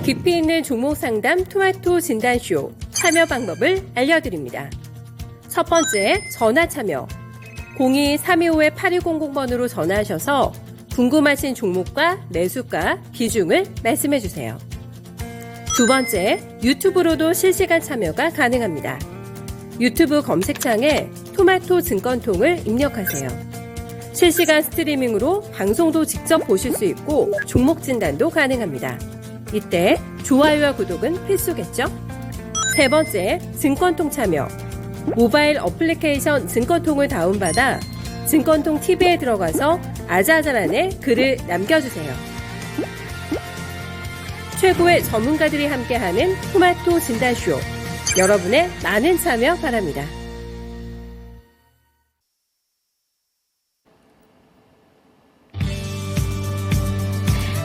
깊이 있는 종목 상담 토마토 진단쇼 참여 방법을 알려드립니다. 첫 번째, 전화 참여. 02-325-8200번으로 전화하셔서 궁금하신 종목과 매수가, 비중을 말씀해주세요. 두 번째, 유튜브로도 실시간 참여가 가능합니다. 유튜브 검색창에 토마토 증권통을 입력하세요. 실시간 스트리밍으로 방송도 직접 보실 수 있고 종목 진단도 가능합니다. 이때 좋아요와 구독은 필수겠죠? 세 번째, 증권통 참여. 모바일 어플리케이션 증권통을 다운받아 증권통 TV에 들어가서 아자아자란에 글을 남겨주세요. 최고의 전문가들이 함께하는 토마토 진단쇼. 여러분의 많은 참여 바랍니다.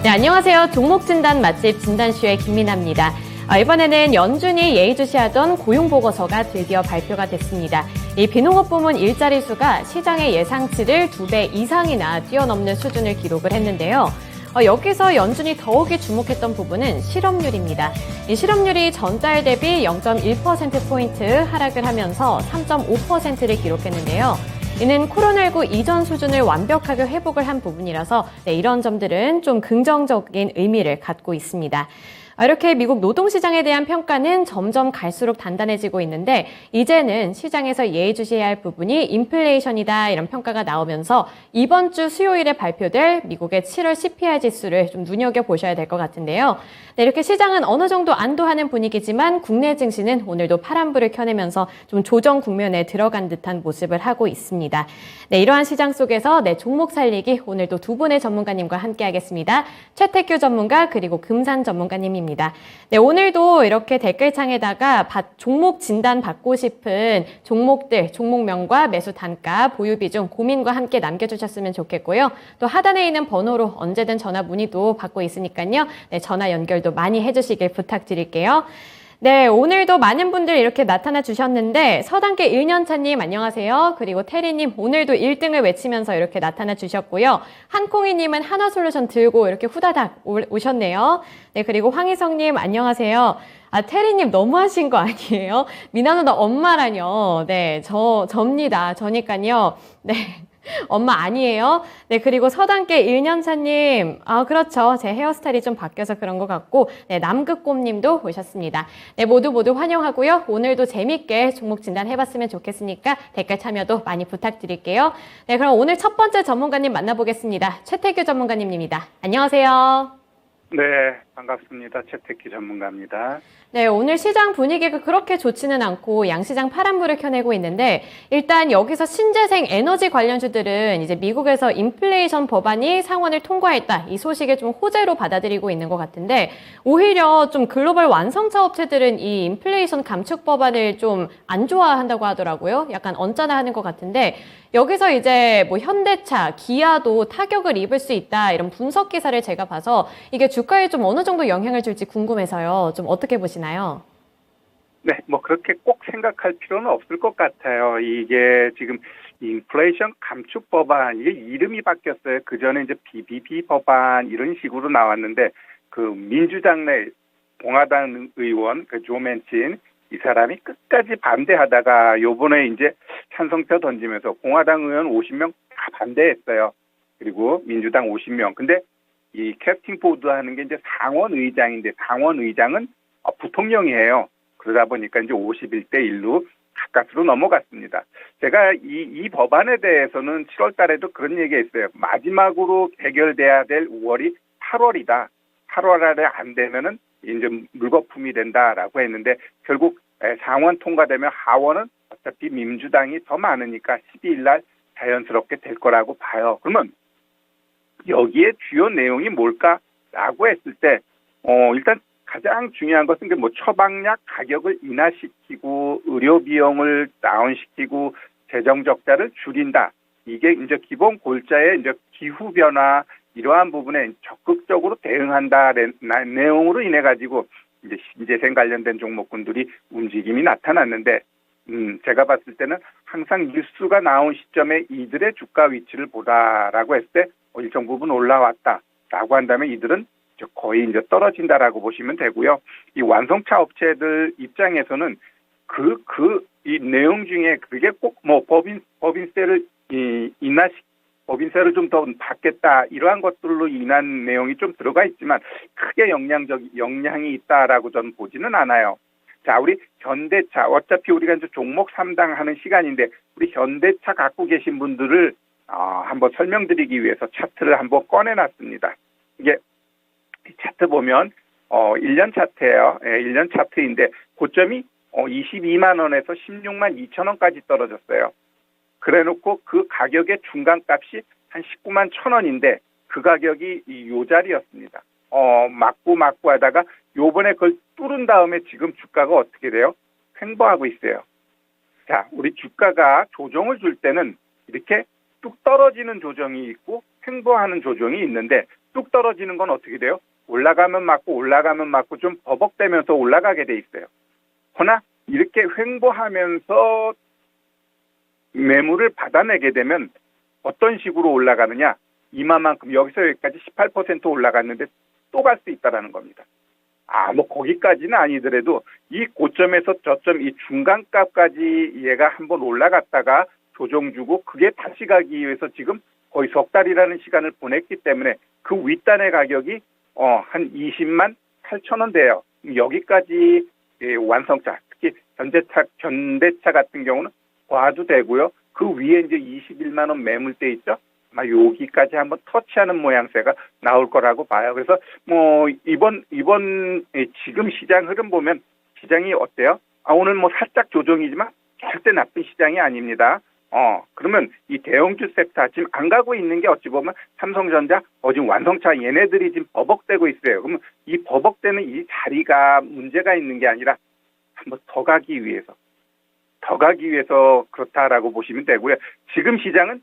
네, 안녕하세요. 종목 진단 맛집 진단쇼의 김민아입니다. 이번에는 연준이 예의주시하던 고용보고서가 드디어 발표가 됐습니다. 이 비농업 부문 일자리 수가 시장의 예상치를 2배 이상이나 뛰어넘는 수준을 기록을 했는데요. 여기서 연준이 더욱이 주목했던 부분은 실업률입니다. 이 실업률이 전달 대비 0.1%포인트 하락을 하면서 3.5%를 기록했는데요. 이는 코로나19 이전 수준을 완벽하게 회복을 한 부분이라서 이런 점들은 좀 긍정적인 의미를 갖고 있습니다. 이렇게 미국 노동시장에 대한 평가는 점점 갈수록 단단해지고 있는데 이제는 시장에서 예의주시해야 할 부분이 인플레이션이다 이런 평가가 나오면서 이번 주 수요일에 발표될 미국의 7월 CPI 지수를 좀 눈여겨보셔야 될 것 같은데요. 네, 이렇게 시장은 어느 정도 안도하는 분위기지만 국내 증시는 오늘도 파란불을 켜내면서 좀 조정 국면에 들어간 듯한 모습을 하고 있습니다. 네, 이러한 시장 속에서 종목 살리기 오늘도 두 분의 전문가님과 함께하겠습니다. 최태규 전문가 그리고 금산 전문가님입니다. 네, 오늘도 이렇게 댓글창에다가 종목 진단 받고 싶은 종목들, 종목명과 매수 단가, 보유 비중, 고민과 함께 남겨주셨으면 좋겠고요. 또 하단에 있는 번호로 언제든 전화 문의도 받고 있으니까요. 네, 전화 연결도 많이 해주시길 부탁드릴게요. 네, 오늘도 많은 분들 이렇게 나타나 주셨는데 서당계 1년차님 안녕하세요. 그리고 태리님 오늘도 1등을 외치면서 이렇게 나타나 주셨고요. 한콩이님은 하나솔루션 들고 이렇게 후다닥 오셨네요. 네, 그리고 황희성님 안녕하세요. 태리님 너무하신 거 아니에요? 미나 누나 엄마라뇨. 네, 접니다. 저니까요. 네. 엄마 아니에요? 네, 그리고 서당계 1년차님. 그렇죠. 제 헤어스타일이 좀 바뀌어서 그런 것 같고, 네, 남극곰님도 오셨습니다. 네, 모두 환영하고요. 오늘도 재밌게 종목 진단 해봤으면 좋겠으니까 댓글 참여도 많이 부탁드릴게요. 네, 그럼 오늘 첫 번째 전문가님 만나보겠습니다. 최태규 전문가님입니다. 안녕하세요. 네, 반갑습니다. 최태규 전문가입니다. 네, 오늘 시장 분위기가 그렇게 좋지는 않고 양시장 파란불을 켜내고 있는데 일단 여기서 신재생 에너지 관련주들은 이제 미국에서 인플레이션 법안이 상원을 통과했다. 이 소식을 좀 호재로 받아들이고 있는 것 같은데 오히려 좀 글로벌 완성차 업체들은 이 인플레이션 감축 법안을 좀 안 좋아한다고 하더라고요. 약간 언짢아하는 것 같은데 여기서 이제 뭐 현대차, 기아도 타격을 입을 수 있다. 이런 분석 기사를 제가 봐서 이게 주가에 좀 어느 정도 영향을 줄지 궁금해서요. 좀 어떻게 보시나요? 네, 뭐 그렇게 꼭 생각할 필요는 없을 것 같아요. 이게 지금 인플레이션 감축 법안, 이게 이름이 바뀌었어요. 그 전에 이제 BBB 법안 이런 식으로 나왔는데 그 민주당 내 공화당 의원 조 맨친 이 사람이 끝까지 반대하다가 요번에 이제 찬성표 던지면서 공화당 의원 50명 다 반대했어요. 그리고 민주당 50명. 근데 이 캡틴 보드 하는 게 이제 상원 의장인데 상원 의장은 부통령이에요. 그러다 보니까 이제 51대 1로 가까스로 넘어갔습니다. 제가 이 법안에 대해서는 7월 달에도 그런 얘기했어요. 마지막으로 해결돼야 될 5월이 8월이다. 8월 안에 안 되면은 이제 물거품이 된다라고 했는데 결국 상원 통과되면 하원은 어차피 민주당이 더 많으니까 12일 날 자연스럽게 될 거라고 봐요. 그러면 여기에 주요 내용이 뭘까라고 했을 때 일단 가장 중요한 것은 뭐 처방약 가격을 인하시키고 의료 비용을 다운시키고 재정 적자를 줄인다. 이게 이제 기본 골자의 이제 기후 변화 이러한 부분에 적극적으로 대응한다 내용으로 인해 가지고 이제 신재생 관련된 종목군들이 움직임이 나타났는데 제가 봤을 때는 항상 뉴스가 나온 시점에 이들의 주가 위치를 보다라고 했을 때 일정 부분 올라왔다라고 한다면 이들은 거의 이제 떨어진다라고 보시면 되고요. 이 완성차 업체들 입장에서는 이 내용 중에 그게 꼭 뭐 법인세를 법인세를 좀 더 받겠다 이러한 것들로 인한 내용이 좀 들어가 있지만 크게 영향이 있다라고 저는 보지는 않아요. 자, 우리 현대차 어차피 우리가 이제 종목 3당 하는 시간인데 우리 현대차 갖고 계신 분들을 한번 설명드리기 위해서 차트를 한번 꺼내놨습니다. 이게 차트 보면 1년 차트예요. 1년 차트인데 고점이 22만 원에서 16만 2천 원까지 떨어졌어요. 그래놓고 그 가격의 중간값이 한 19만 1천 원인데 그 가격이 요 자리였습니다. 맞고 하다가 요번에 그걸 뚫은 다음에 지금 주가가 어떻게 돼요? 횡보하고 있어요. 자, 우리 주가가 조정을 줄 때는 이렇게 뚝 떨어지는 조정이 있고 횡보하는 조정이 있는데 뚝 떨어지는 건 어떻게 돼요? 올라가면 맞고 좀 버벅대면서 올라가게 돼 있어요. 그러나 이렇게 횡보하면서 매물을 받아내게 되면 어떤 식으로 올라가느냐? 이만큼 여기서 여기까지 18% 올라갔는데 또 갈 수 있다라는 겁니다. 뭐 거기까지는 아니더라도 이 고점에서 저점 이 중간값까지 얘가 한번 올라갔다가 조정 주고 그게 다시 가기 위해서 지금 거의 석 달이라는 시간을 보냈기 때문에 그 윗단의 가격이 한 20만 8천 원 돼요. 여기까지 완성차 특히 현대차 같은 경우는 봐도 되고요. 그 위에 이제 21만 원 매물대 있죠. 아마 여기까지 한번 터치하는 모양새가 나올 거라고 봐요. 그래서 뭐 이번 지금 시장 흐름 보면 시장이 어때요? 오늘 뭐 살짝 조정이지만 절대 나쁜 시장이 아닙니다. 그러면 이 대형주 섹터 지금 안 가고 있는 게 어찌 보면 삼성전자, 지금 완성차 얘네들이 지금 버벅대고 있어요. 그러면 이 버벅대는 이 자리가 문제가 있는 게 아니라 한번 더 가기 위해서 그렇다라고 보시면 되고요. 지금 시장은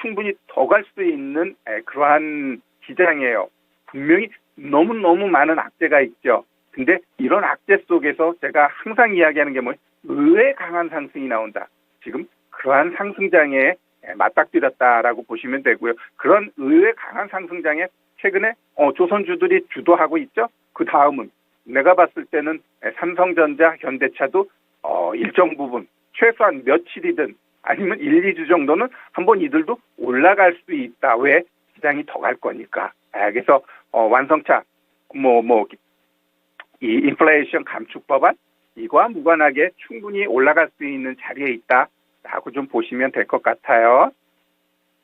충분히 더 갈 수 있는 그러한 시장이에요. 분명히 너무 많은 악재가 있죠. 근데 이런 악재 속에서 제가 항상 이야기하는 게 의외의 강한 상승이 나온다. 지금 그러한 상승장에 맞닥뜨렸다라고 보시면 되고요. 그런 의외의 강한 상승장에 최근에 조선주들이 주도하고 있죠. 그 다음은 내가 봤을 때는 삼성전자, 현대차도 일정 부분 최소한 며칠이든 아니면 1, 2주 정도는 한번 이들도 올라갈 수 있다. 왜? 시장이 더 갈 거니까. 그래서 완성차 이 인플레이션 감축 법안 이거와 무관하게 충분히 올라갈 수 있는 자리에 있다라고 좀 보시면 될 것 같아요.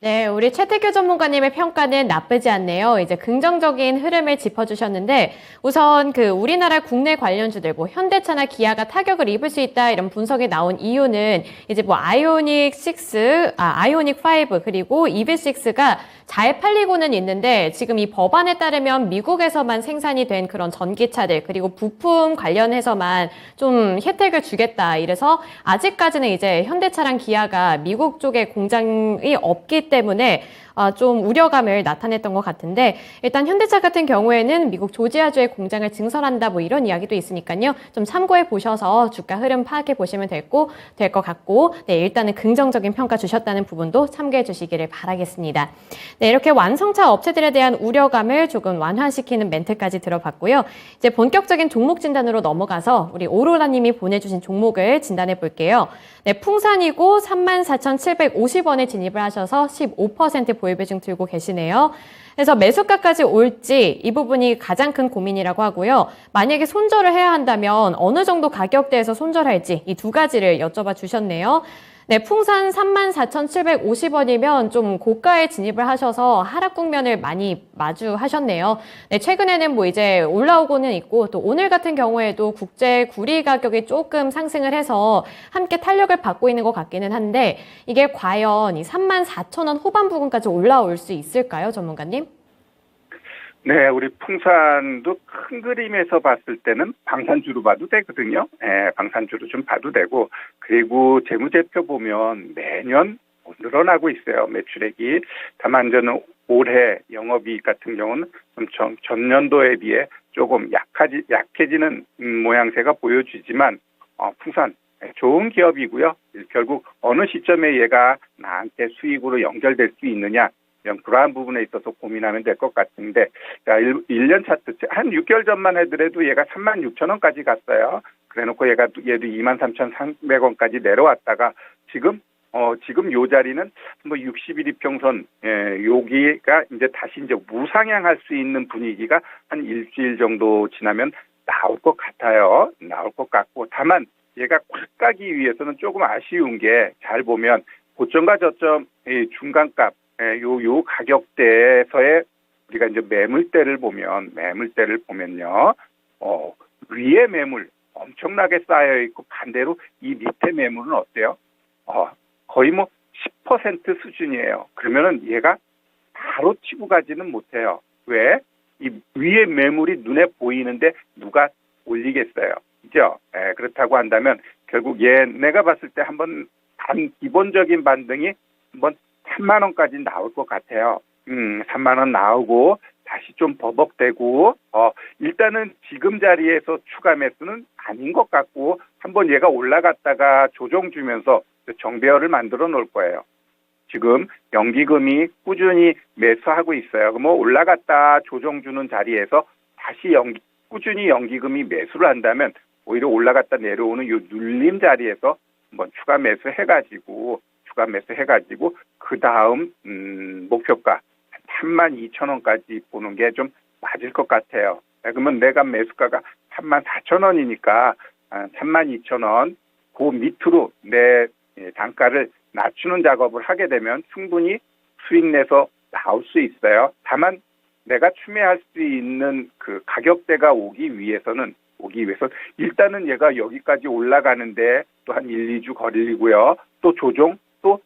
네, 우리 최태규 전문가님의 평가는 나쁘지 않네요. 이제 긍정적인 흐름을 짚어주셨는데 우선 우리나라 국내 관련주들 현대차나 기아가 타격을 입을 수 있다 이런 분석이 나온 이유는 이제 아이오닉 5 그리고 EV6가 잘 팔리고는 있는데 지금 이 법안에 따르면 미국에서만 생산이 된 그런 전기차들 그리고 부품 관련해서만 좀 혜택을 주겠다. 이래서 아직까지는 이제 현대차랑 기아가 미국 쪽에 공장이 없기 때문에 좀 우려감을 나타냈던 것 같은데 일단 현대차 같은 경우에는 미국 조지아주에 공장을 증설한다 이런 이야기도 있으니까요. 좀 참고해 보셔서 주가 흐름 파악해 보시면 될 것 같고 네, 일단은 긍정적인 평가 주셨다는 부분도 참고해 주시기를 바라겠습니다. 네, 이렇게 완성차 업체들에 대한 우려감을 조금 완화시키는 멘트까지 들어봤고요. 이제 본격적인 종목 진단으로 넘어가서 우리 오로라님이 보내주신 종목을 진단해 볼게요. 네, 풍산이고 34,750원에 진입을 하셔서 15% 보유배중 들고 계시네요. 그래서 매수가까지 올지 이 부분이 가장 큰 고민이라고 하고요. 만약에 손절을 해야 한다면 어느 정도 가격대에서 손절할지 이 두 가지를 여쭤봐 주셨네요. 네, 풍산 34,750원이면 좀 고가에 진입을 하셔서 하락 국면을 많이 마주하셨네요. 네, 최근에는 이제 올라오고는 있고 또 오늘 같은 경우에도 국제 구리 가격이 조금 상승을 해서 함께 탄력을 받고 있는 것 같기는 한데 이게 과연 이 34,000원 후반 부근까지 올라올 수 있을까요, 전문가님? 네, 우리 풍산도 큰 그림에서 봤을 때는 방산주로 봐도 되거든요. 방산주로 좀 봐도 되고, 그리고 재무제표 보면 매년 늘어나고 있어요, 매출액이. 다만 저는 올해 영업이익 같은 경우는 좀 전년도에 비해 조금 약해지는 모양새가 보여지지만, 풍산 좋은 기업이고요. 결국 어느 시점에 얘가 나한테 수익으로 연결될 수 있느냐, 그러한 부분에 있어서 고민하면 될 것 같은데, 자, 1년 차트, 한 6개월 전만 하더라도 얘가 36,000원까지 갔어요. 그래 놓고 얘도 23,300원까지 내려왔다가 지금 요 자리는 뭐 60일 이평선, 여기가 이제 다시 이제 무상향할 수 있는 분위기가 한 일주일 정도 지나면 나올 것 같아요. 나올 것 같고, 다만 얘가 꽉 가기 위해서는 조금 아쉬운 게, 잘 보면 고점과 저점 중간값, 요 가격대에서의 우리가 이제 매물대를 보면요, 위에 매물 엄청나게 쌓여 있고, 반대로 이 밑에 매물은 어때요? 거의 뭐 10% 수준이에요. 그러면은 얘가 바로 치고 가지는 못해요. 왜? 이 위에 매물이 눈에 보이는데 누가 올리겠어요? 그죠? 그렇다고 한다면 결국 내가 봤을 때 한번 기본적인 반등이 한번 3만 원까지 나올 것 같아요. 3만 원 나오고 다시 좀 버벅대고, 일단은 지금 자리에서 추가 매수는 아닌 것 같고, 한번 얘가 올라갔다가 조정 주면서 정배열을 만들어 놓을 거예요. 지금 연기금이 꾸준히 매수하고 있어요. 뭐 올라갔다 조정 주는 자리에서 다시 꾸준히 연기금이 매수를 한다면 오히려 올라갔다 내려오는 이 눌림 자리에서 한번 추가 매수해가지고 그 다음 목표가 32,000원까지 보는 게 좀 맞을 것 같아요. 그러면 내가 매수가가 34,000원이니까 32,000원 그 밑으로 내 단가를 낮추는 작업을 하게 되면 충분히 수익 내서 나올 수 있어요. 다만 내가 추매할 수 있는 그 가격대가 오기 위해서는 일단은 얘가 여기까지 올라가는데 또 한 1, 2주 걸리고요. 또 조정 또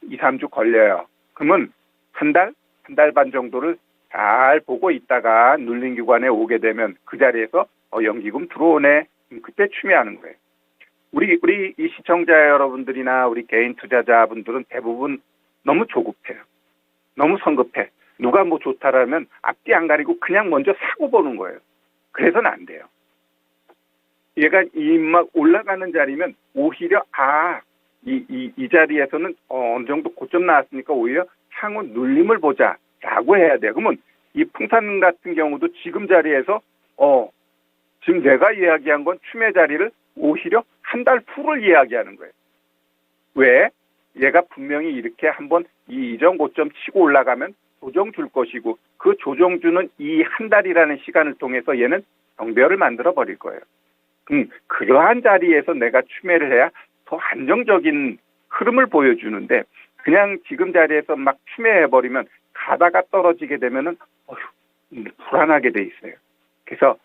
2, 3주 걸려요. 그러면 한 달 반 정도를 잘 보고 있다가 눌린 기관에 오게 되면 그 자리에서 연기금 들어오네. 그때 추매하는 거예요. 우리 이 시청자 여러분들이나 우리 개인 투자자분들은 대부분 너무 조급해요. 너무 성급해. 누가 뭐 좋다라면 앞뒤 안 가리고 그냥 먼저 사고 보는 거예요. 그래서는 안 돼요. 얘가 막 올라가는 자리면 오히려 이 자리에서는 어느 정도 고점 나왔으니까 오히려 향후 눌림을 보자라고 해야 돼요. 그러면 이 풍산 같은 경우도 지금 자리에서 지금 내가 이야기한 건 추매 자리를 오히려 한 달 후를 이야기하는 거예요. 왜? 얘가 분명히 이렇게 한번 이 이전 고점 치고 올라가면 조정 줄 것이고, 그 조정 주는 이 한 달이라는 시간을 통해서 얘는 정배열을 만들어 버릴 거예요. 그러한 자리에서 내가 추매를 해야 더 안정적인 흐름을 보여주는데, 그냥 지금 자리에서 막 추매해버리면 가다가 떨어지게 되면은 불안하게 돼 있어요. 그래서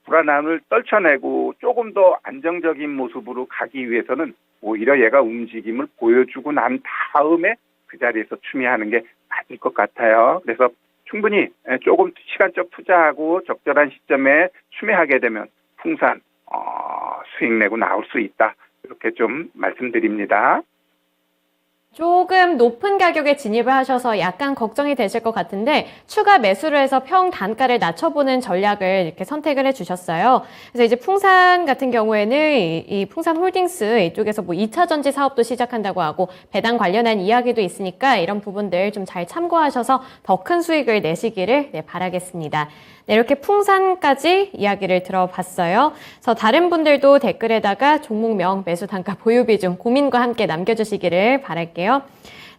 불안함을 떨쳐내고 조금 더 안정적인 모습으로 가기 위해서는 오히려 얘가 움직임을 보여주고 난 다음에 그 자리에서 추매하는 게 맞을 것 같아요. 그래서 충분히 조금 시간적 투자하고 적절한 시점에 추매하게 되면 풍산 수익 내고 나올 수 있다. 이렇게 좀 말씀드립니다. 조금 높은 가격에 진입을 하셔서 약간 걱정이 되실 것 같은데, 추가 매수를 해서 평 단가를 낮춰보는 전략을 이렇게 선택을 해주셨어요. 그래서 이제 풍산 같은 경우에는 이 풍산 홀딩스 이쪽에서 뭐 2차 전지 사업도 시작한다고 하고 배당 관련한 이야기도 있으니까 이런 부분들 좀 잘 참고하셔서 더 큰 수익을 내시기를 바라겠습니다. 네, 이렇게 풍산까지 이야기를 들어봤어요. 그래서 다른 분들도 댓글에다가 종목명, 매수 단가, 보유 비중 고민과 함께 남겨주시기를 바랄게요.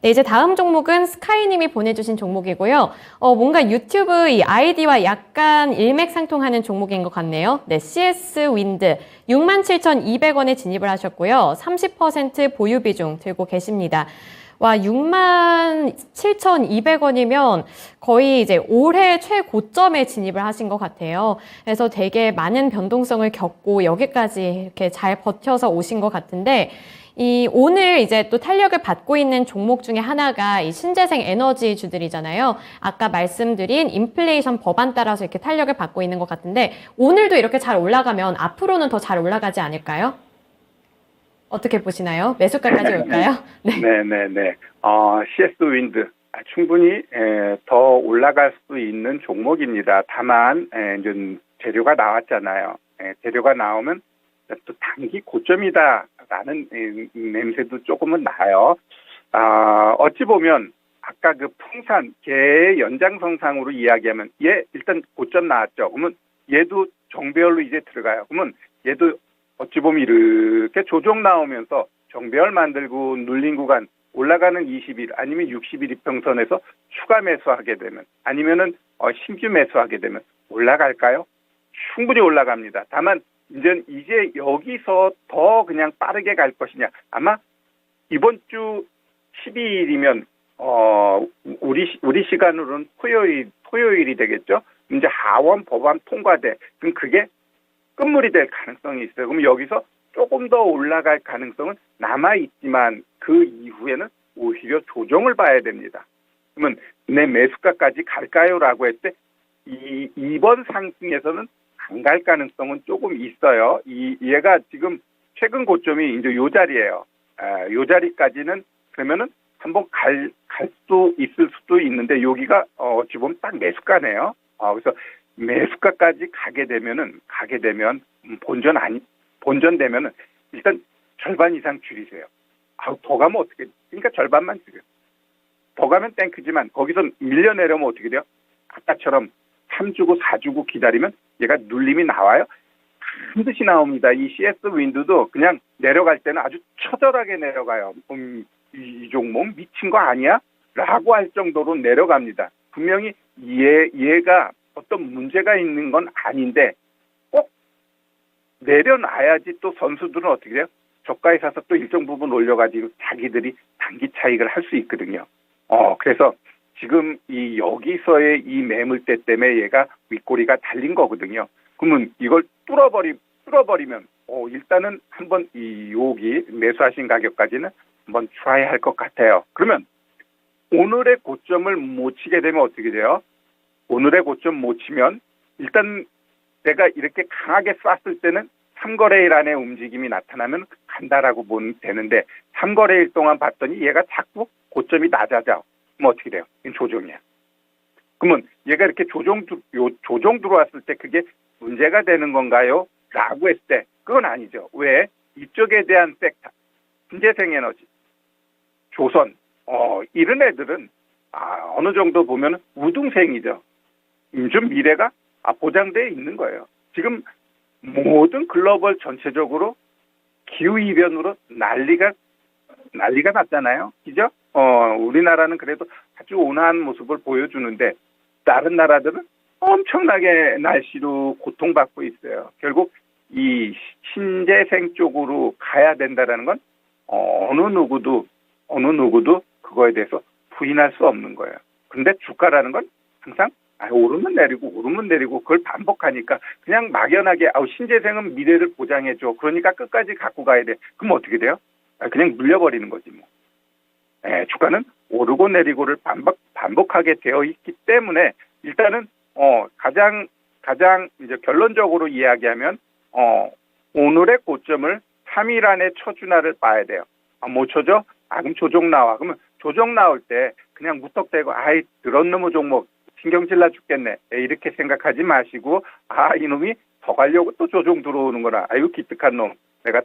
네, 이제 다음 종목은 스카이님이 보내주신 종목이고요. 뭔가 유튜브 이 아이디와 약간 일맥상통하는 종목인 것 같네요. 네, CS 윈드 67,200원에 진입을 하셨고요. 30% 보유 비중 들고 계십니다. 와, 67,200원이면 거의 이제 올해 최고점에 진입을 하신 것 같아요. 그래서 되게 많은 변동성을 겪고 여기까지 이렇게 잘 버텨서 오신 것 같은데, 오늘 이제 또 탄력을 받고 있는 종목 중에 하나가 이 신재생 에너지주들이잖아요. 아까 말씀드린 인플레이션 법안 따라서 이렇게 탄력을 받고 있는 것 같은데, 오늘도 이렇게 잘 올라가면 앞으로는 더 잘 올라가지 않을까요? 어떻게 보시나요? 매수가까지 올까요? 네. CS 윈드 충분히 더 올라갈 수 있는 종목입니다. 다만 이제 재료가 나왔잖아요. 재료가 나오면 또 단기 고점이다라는 냄새도 조금은 나요. 어찌 보면 아까 그 풍산 개 연장선상으로 이야기하면 얘 일단 고점 나왔죠. 그러면 얘도 정배열로 이제 들어가요. 그러면 얘도 어찌 보면 이렇게 조정 나오면서 정배열 만들고 눌린 구간 올라가는 20일 아니면 60일 이평선에서 추가 매수하게 되면 아니면은 신규 매수하게 되면 올라갈까요? 충분히 올라갑니다. 다만 이제 여기서 더 그냥 빠르게 갈 것이냐. 아마 이번 주 12일이면 우리 시간으로는 토요일이 되겠죠. 이제 하원 법안 통과돼. 그럼 그게 끝물이 될 가능성이 있어요. 그럼 여기서 조금 더 올라갈 가능성은 남아 있지만 그 이후에는 오히려 조정을 봐야 됩니다. 그러면 내 매수가까지 갈까요라고 했을 때 이번 상승에서는 안 갈 가능성은 조금 있어요. 얘가 지금 최근 고점이 이제 요 자리예요. 요 자리까지는 그러면은 한번 갈 수도 있을 수도 있는데 여기가 어찌 보면 딱 매수가네요. 그래서 매수가까지 가게 되면 본전 되면은 일단 절반 이상 줄이세요. 더 가면 어떻게? 그러니까 절반만 줄여. 더 가면 땡크지만 거기서 밀려 내려면 어떻게 돼요? 아까처럼 3주고 4주고 기다리면 얘가 눌림이 나와요. 반드시 나옵니다. 이 CS 윈드도 그냥 내려갈 때는 아주 처절하게 내려가요. 이 종목 미친 거 아니야? 라고 할 정도로 내려갑니다. 분명히 얘가 어떤 문제가 있는 건 아닌데 꼭 내려놔야지 또 선수들은 어떻게 돼요? 저가에 사서 또 일정 부분 올려가지고 자기들이 단기 차익을 할 수 있거든요. 그래서 지금 여기서의 이 매물대 때문에 얘가 윗꼬리가 달린 거거든요. 그러면 이걸 뚫어버리면 일단은 한번 여기 매수하신 가격까지는 한번 트라이 할 것 같아요. 그러면 오늘의 고점을 못 치게 되면 어떻게 돼요? 오늘의 고점 못 치면 일단 내가 이렇게 강하게 쐈을 때는 3거래일 안에 움직임이 나타나면 간다라고 보면 되는데 3거래일 동안 봤더니 얘가 자꾸 고점이 낮아져. 그럼 어떻게 돼요? 이건 조정이야. 그러면 얘가 이렇게 조정 들어왔을 때 그게 문제가 되는 건가요? 라고 했을 때 그건 아니죠. 왜? 이쪽에 대한 섹터, 신재생에너지, 조선, 이런 애들은 어느 정도 보면 우등생이죠. 좀 미래가 보장되어 있는 거예요. 지금 모든 글로벌 전체적으로 기후이변으로 난리가 났잖아요. 그죠? 우리나라는 그래도 아주 온화한 모습을 보여주는데 다른 나라들은 엄청나게 날씨로 고통받고 있어요. 결국 이 신재생 쪽으로 가야 된다라는 건 어느 누구도 그거에 대해서 부인할 수 없는 거예요. 근데 주가라는 건 항상 오르면 내리고 그걸 반복하니까 그냥 막연하게 신재생은 미래를 보장해줘. 그러니까 끝까지 갖고 가야 돼. 그럼 어떻게 돼요? 그냥 물려버리는 거지 뭐. 주가는 오르고 내리고를 반복하게 되어 있기 때문에 일단은 가장 이제 결론적으로 이야기하면 오늘의 고점을 3일 안에 쳐주나를 봐야 돼요. 못 쳐줘? 그럼 조정 나와. 그러면 조정 나올 때 그냥 무턱대고 그런 놈의 종목 신경질나 죽겠네. 이렇게 생각하지 마시고 이놈이 더 가려고 또 조정 들어오는구나. 기특한 놈. 내가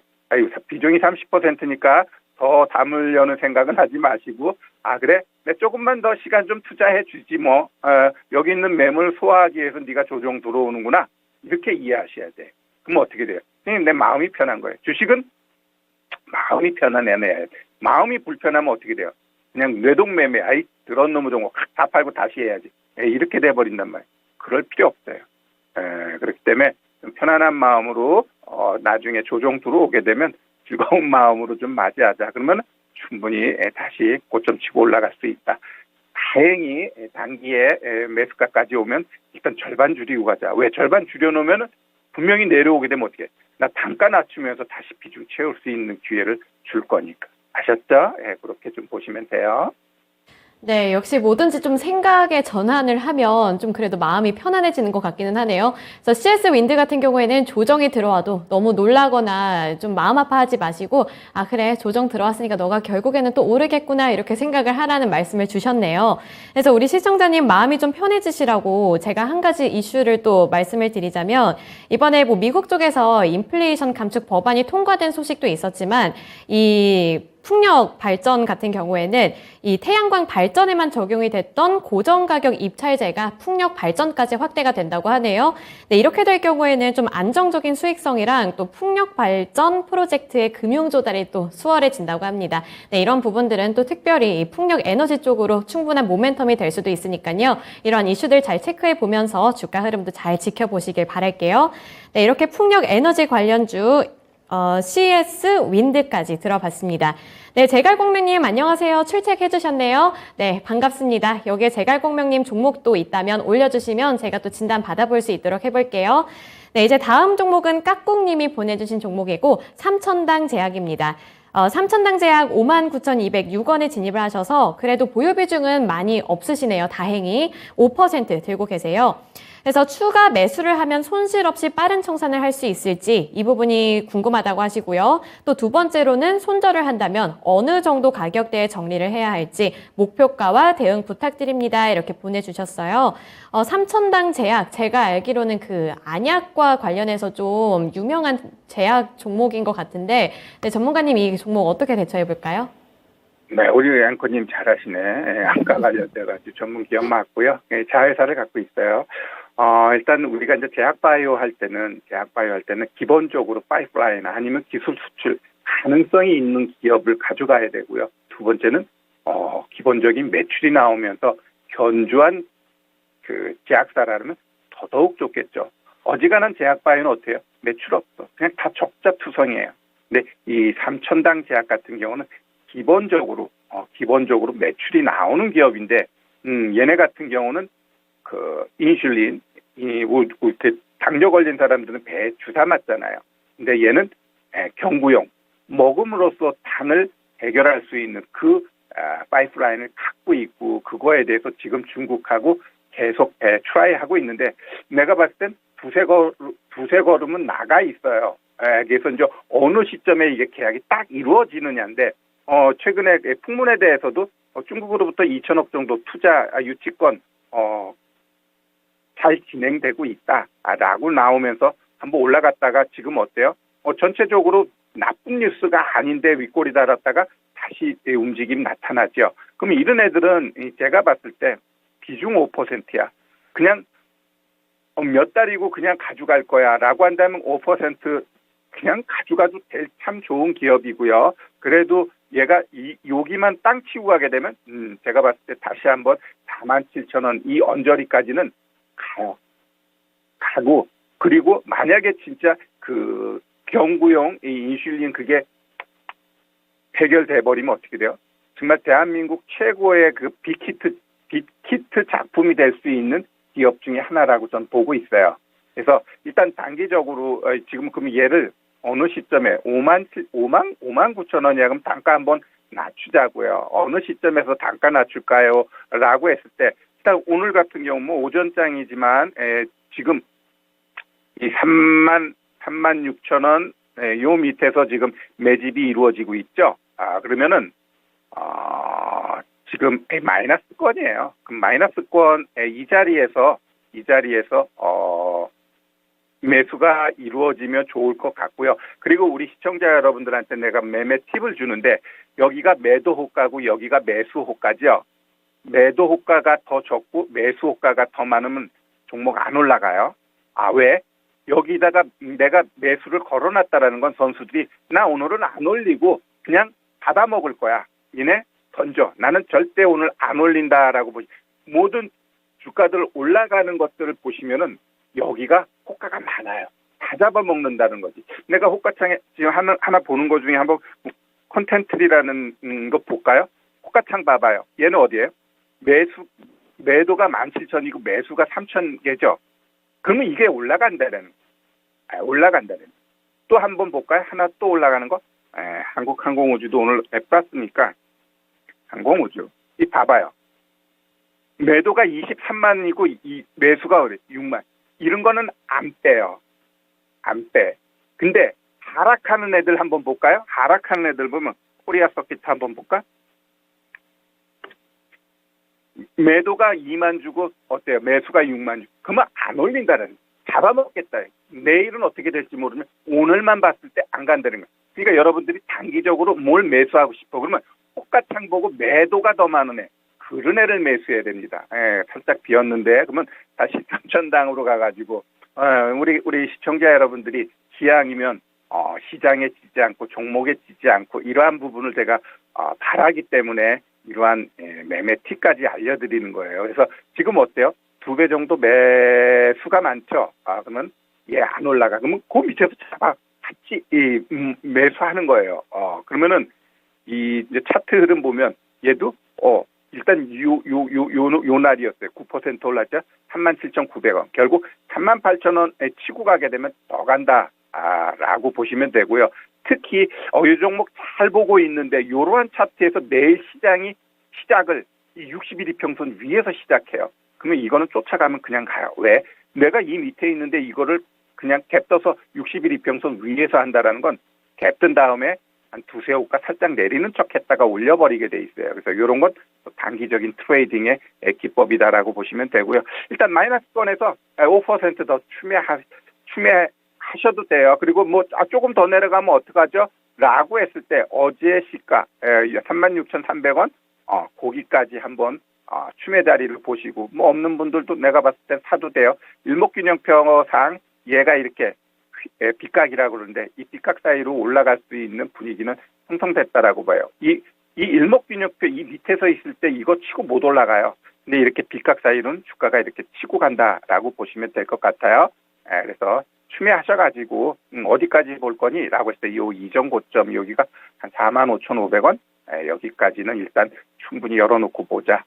비중이 30%니까 더 담으려는 생각은 하지 마시고 그래? 내 조금만 더 시간 좀 투자해 주지 뭐. 여기 있는 매물 소화하기 위해서 네가 조정 들어오는구나. 이렇게 이해하셔야 돼. 그럼 어떻게 돼요? 내 마음이 편한 거예요. 주식은 마음이 편한 애내야 돼. 마음이 불편하면 어떻게 돼요? 그냥 뇌동매매. 들은 놈의 종목 다 팔고 다시 해야지. 이렇게 돼버린단 말이에요. 그럴 필요 없어요. 그렇기 때문에 좀 편안한 마음으로 나중에 조정 들어오게 되면 즐거운 마음으로 좀 맞이하자. 그러면 충분히 다시 고점 치고 올라갈 수 있다. 다행히 단기에 매수가까지 오면 일단 절반 줄이고 가자. 왜? 절반 줄여놓으면 분명히 내려오게 되면 어떻게 해? 나 단가 낮추면서 다시 비중 채울 수 있는 기회를 줄 거니까. 아셨죠? 그렇게 좀 보시면 돼요. 네, 역시 뭐든지 좀 생각의 전환을 하면 좀 그래도 마음이 편안해지는 것 같기는 하네요. 그래서 CS 윈드 같은 경우에는 조정이 들어와도 너무 놀라거나 좀 마음 아파하지 마시고 그래, 조정 들어왔으니까 너가 결국에는 또 오르겠구나 이렇게 생각을 하라는 말씀을 주셨네요. 그래서 우리 시청자님 마음이 좀 편해지시라고 제가 한 가지 이슈를 또 말씀을 드리자면 이번에 미국 쪽에서 인플레이션 감축 법안이 통과된 소식도 있었지만 이 풍력 발전 같은 경우에는 이 태양광 발전에만 적용이 됐던 고정 가격 입찰제가 풍력 발전까지 확대가 된다고 하네요. 네, 이렇게 될 경우에는 좀 안정적인 수익성이랑 또 풍력 발전 프로젝트의 금융 조달이 또 수월해진다고 합니다. 네, 이런 부분들은 또 특별히 이 풍력 에너지 쪽으로 충분한 모멘텀이 될 수도 있으니까요. 이런 이슈들 잘 체크해 보면서 주가 흐름도 잘 지켜보시길 바랄게요. 네, 이렇게 풍력 에너지 관련주 CS 윈드까지 들어봤습니다. 네, 제갈공명님 안녕하세요. 출첵해 주셨네요. 네, 반갑습니다. 여기에 제갈공명님 종목도 있다면 올려주시면 제가 또 진단 받아볼 수 있도록 해볼게요. 네, 이제 다음 종목은 깍꿍님이 보내주신 종목이고 삼천당 제약입니다. 삼천당 제약 59,206원에 진입을 하셔서 그래도 보유 비중은 많이 없으시네요. 다행히 5% 들고 계세요. 그래서 추가 매수를 하면 손실 없이 빠른 청산을 할 수 있을지 이 부분이 궁금하다고 하시고요. 또 두 번째로는 손절을 한다면 어느 정도 가격대에 정리를 해야 할지 목표가와 대응 부탁드립니다. 이렇게 보내주셨어요. 삼천당 제약, 제가 알기로는 그 안약과 관련해서 좀 유명한 제약 종목인 것 같은데 네, 전문가님 이 종목 어떻게 대처해 볼까요? 네, 우리 앵커님 잘하시네. 안과 관련돼가지고 전문 기업 맞고요. 자회사를 갖고 있어요. 일단 우리가 이제 제약바이오 할 때는 기본적으로 파이프라인 아니면 기술 수출 가능성이 있는 기업을 가져가야 되고요. 두 번째는 기본적인 매출이 나오면서 견주한 그 제약사라면 더더욱 좋겠죠. 어지간한 제약바이오는 어때요? 매출 없어. 그냥 다 적자투성이에요. 근데 이 삼천당 제약 같은 경우는 기본적으로 매출이 나오는 기업인데, 얘네 같은 경우는 그 인슐린, 당뇨 걸린 사람들은 배에 주사 맞잖아요. 근데 얘는 경구용 먹음으로써 당을 해결할 수 있는 그 파이프라인을 갖고 있고 그거에 대해서 지금 중국하고 계속 트라이하고 있는데 내가 봤을 땐 두세 걸음은 나가 있어요. 그래서 이제 어느 시점에 이게 계약이 딱 이루어지느냐인데 최근에 풍문에 대해서도 중국으로부터 2천억 정도 투자 유치권 잘 진행되고 있다라고 나오면서 한번 올라갔다가 지금 어때요? 전체적으로 나쁜 뉴스가 아닌데 윗골이 달았다가 다시 움직임 나타나죠. 그럼 이런 애들은 제가 봤을 때 비중 5%야. 그냥 몇 달이고 그냥 가져갈 거야 라고 한다면 5% 그냥 가져가도 될 참 좋은 기업이고요. 그래도 얘가 여기만 땅 치고 가게 되면 제가 봤을 때 다시 한번 47,000원 이 언저리까지는 가고 그리고 만약에 진짜 그 경구용 이 인슐린 그게 해결돼 버리면 어떻게 돼요? 정말 대한민국 최고의 그 빅히트 작품이 될 수 있는 기업 중에 하나라고 저는 보고 있어요. 그래서 일단 단기적으로 지금 그럼 얘를 어느 시점에 5만 9천 원이야 그럼 단가 한번 낮추자고요. 어느 시점에서 단가 낮출까요? 라고 했을 때 일단 오늘 같은 경우 뭐 오전장이지만 지금 이 3만 6천 원 요 밑에서 지금 매집이 이루어지고 있죠. 그러면은 지금 마이너스권이에요. 그럼 마이너스권 이 자리에서 매수가 이루어지면 좋을 것 같고요. 그리고 우리 시청자 여러분들한테 내가 매매 팁을 주는데 여기가 매도 호가고 여기가 매수 호가죠. 매도 호가가 더 적고 매수 호가가 더 많으면 종목 안 올라가요. 왜? 여기다가 내가 매수를 걸어놨다라는 건 선수들이 나 오늘은 안 올리고 그냥 받아먹을 거야. 이네 던져. 나는 절대 오늘 안 올린다라고 모든 주가들 올라가는 것들을 보시면은 여기가 호가가 많아요. 다 잡아먹는다는 거지. 내가 호가창에 지금 하나 보는 것 중에 한번 콘텐트리라는 거 볼까요? 호가창 봐봐요. 얘는 어디예요? 매도가 17,000이고 매수가 3,000개죠. 그러면 이게 올라간다는 또 한번 볼까요? 하나 또 올라가는 거? 한국항공우주도 오늘 앱봤으니까 항공우주. 이 봐봐요. 매도가 23만이고 이 매수가 6만. 이런 거는 안 빼요. 안 빼. 근데 하락하는 애들 한번 볼까요? 하락하는 애들 보면 코리아 서킷 한번 볼까? 매도가 2만 주고 어때요? 매수가 6만 주고. 그러면 안 올린다는 잡아먹겠다. 내일은 어떻게 될지 모르면 오늘만 봤을 때 안 간다는 거야. 그러니까 여러분들이 단기적으로 뭘 매수하고 싶어 그러면 호가창 보고 매도가 더 많은 애 그런 애를 매수해야 됩니다. 살짝 비었는데 그러면 다시 3천당으로 가가지고 우리 시청자 여러분들이 기왕이면 시장에 지지 않고 종목에 지지 않고 이러한 부분을 제가 바라기 때문에 이러한 매매 팁까지 알려드리는 거예요. 그래서 지금 어때요? 2배 정도 매수가 많죠. 그러면 얘 안 올라가. 그러면 그 밑에서 잡아 같이 매수하는 거예요. 그러면은 이 이제 차트 흐름 보면 얘도 일단 요 날이었어요. 9% 올랐죠. 37,900원. 결국 38,000원에 치고 가게 되면 더 간다. 라고 보시면 되고요. 특히 이 종목 잘 보고 있는데 이러한 차트에서 내일 시작을 이 60일 이평선 위에서 시작해요. 그러면 이거는 쫓아가면 그냥 가요. 왜? 내가 이 밑에 있는데 이거를 그냥 갭 떠서 60일 이평선 위에서 한다라는 건 갭 뜬 다음에 한 두세 호가 살짝 내리는 척 했다가 올려버리게 돼 있어요. 그래서 이런 건 단기적인 트레이딩의 기법이다라고 보시면 되고요. 일단 마이너스권에서 5% 더 추매하셔도 돼요. 그리고 조금 더 내려가면 어떡하죠? 라고 했을 때 어제 시가 36,300원 거기까지 한번 추매 자리를 보시고 없는 분들도 내가 봤을 땐 사도 돼요. 일목균형표상 얘가 이렇게 빗각이라고 그러는데 이 빗각 사이로 올라갈 수 있는 분위기는 형성됐다라고 봐요. 이 일목균형표 이 밑에서 있을 때 이거 치고 못 올라가요. 근데 이렇게 빗각 사이로는 주가가 이렇게 치고 간다라고 보시면 될 것 같아요. 그래서 추매하셔가지고 어디까지 볼 거니? 라고 했을 때 요 이전 고점 여기가 한 45,500원 여기까지는 일단 충분히 열어놓고 보자.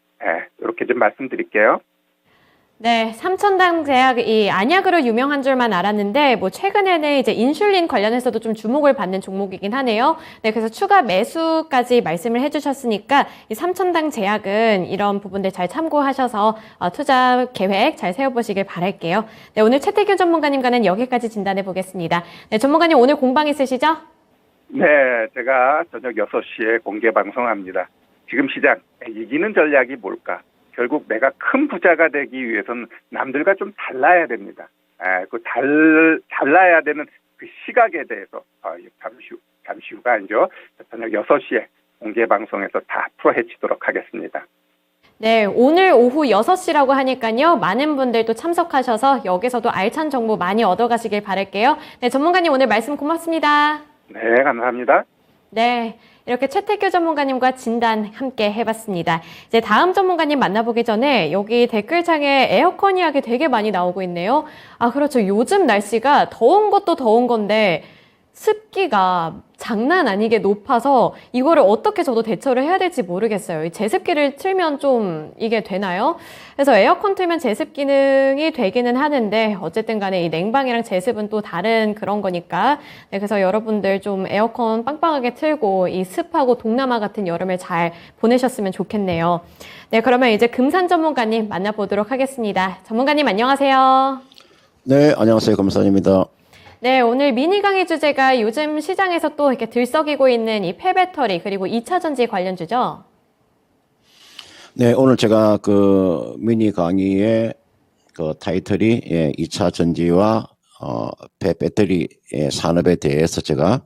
이렇게 좀 말씀드릴게요. 네, 삼천당 제약 이 안약으로 유명한 줄만 알았는데 최근에는 이제 인슐린 관련해서도 좀 주목을 받는 종목이긴 하네요. 네, 그래서 추가 매수까지 말씀을 해주셨으니까 이 삼천당 제약은 이런 부분들 잘 참고하셔서 투자 계획 잘 세워보시길 바랄게요. 네, 오늘 최태균 전문가님과는 여기까지 진단해 보겠습니다. 네, 전문가님 오늘 공방 있으시죠? 네, 제가 저녁 6시에 공개 방송합니다. 지금 시장 이기는 전략이 뭘까? 결국 내가 큰 부자가 되기 위해서는 남들과 좀 달라야 됩니다. 달라야 되는 그 시각에 대해서 잠시 후가 아니죠. 저녁 6시에 공개 방송에서 다 풀어헤치도록 하겠습니다. 네, 오늘 오후 6시라고 하니까요. 많은 분들도 참석하셔서 여기서도 알찬 정보 많이 얻어가시길 바랄게요. 네, 전문가님 오늘 말씀 고맙습니다. 네, 감사합니다. 네, 이렇게 최태규 전문가님과 진단 함께 해봤습니다. 이제 다음 전문가님 만나보기 전에 여기 댓글창에 에어컨 이야기 되게 많이 나오고 있네요. 그렇죠. 요즘 날씨가 더운 것도 더운 건데 습기가 장난 아니게 높아서 이거를 어떻게 저도 대처를 해야 될지 모르겠어요. 이 제습기를 틀면 좀 이게 되나요? 그래서 에어컨 틀면 제습 기능이 되기는 하는데 어쨌든 간에 이 냉방이랑 제습은 또 다른 그런 거니까 네, 그래서 여러분들 좀 에어컨 빵빵하게 틀고 이 습하고 동남아 같은 여름을 잘 보내셨으면 좋겠네요. 네, 그러면 이제 금산 전문가님 만나보도록 하겠습니다. 전문가님 안녕하세요. 네, 안녕하세요. 금산입니다. 네, 오늘 미니 강의 주제가 요즘 시장에서 또 이렇게 들썩이고 있는 이 폐배터리 그리고 2차 전지 관련주죠? 네, 오늘 제가 그 미니 강의의 그 타이틀이 2차 전지와 폐배터리 산업에 대해서 제가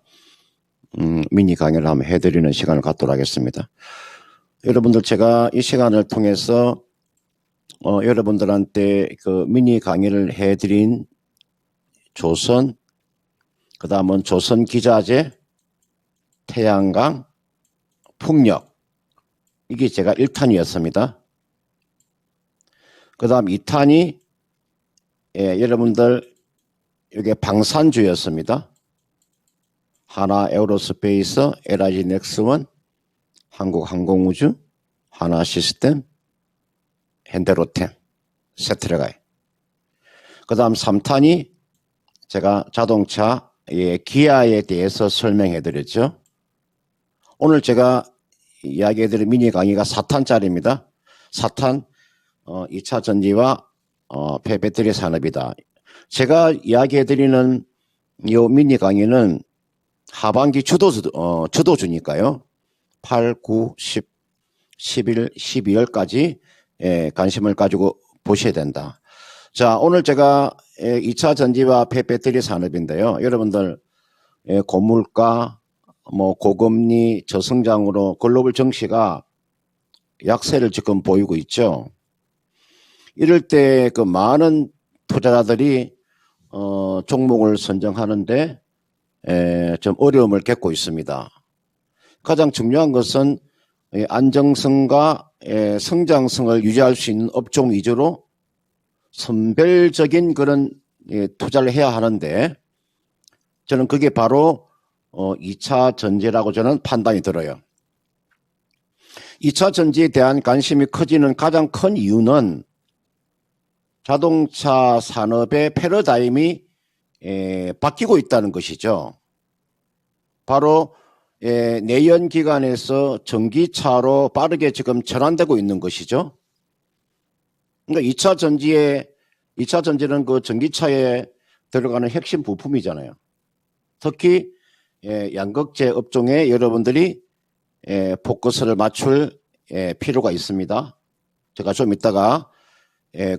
미니 강의를 한번 해드리는 시간을 갖도록 하겠습니다. 여러분들 제가 이 시간을 통해서 여러분들한테 그 미니 강의를 해드린 조선, 그 다음은 조선기자재, 태양광, 풍력, 이게 제가 1탄이었습니다. 그 다음 2탄이 여러분들 이게 방산주였습니다. 하나 에어로스페이스, LIG 넥스원, 한국항공우주, 하나시스템, 현대로템, 세트레가이. 그 다음 3탄이 제가 자동차 기아에 대해서 설명해 드렸죠. 오늘 제가 이야기해 드린 미니 강의가 4탄짜리입니다. 4탄 2차 전지와 폐배터리 산업이다. 제가 이야기해 드리는 이 미니 강의는 하반기 주도주니까요. 8, 9, 10, 11, 12월까지 관심을 가지고 보셔야 된다. 자, 오늘 제가 2차 전지와 폐배터리 산업인데요. 여러분들 고물가, 뭐 고금리 저성장으로 글로벌 증시가 약세를 지금 보이고 있죠. 이럴 때 그 많은 투자자들이 종목을 선정하는데 좀 어려움을 겪고 있습니다. 가장 중요한 것은 안정성과 성장성을 유지할 수 있는 업종 위주로 선별적인 그런 투자를 해야 하는데 저는 그게 바로 2차 전지라고 저는 판단이 들어요. 2차 전지에 대한 관심이 커지는 가장 큰 이유는 자동차 산업의 패러다임이 바뀌고 있다는 것이죠. 바로 내연 기관에서 전기차로 빠르게 지금 전환되고 있는 것이죠. 그러니까 2차 전지는 그 전기차에 들어가는 핵심 부품이잖아요. 특히 양극재 업종에 여러분들이 포커스를 맞출 필요가 있습니다. 제가 좀 이따가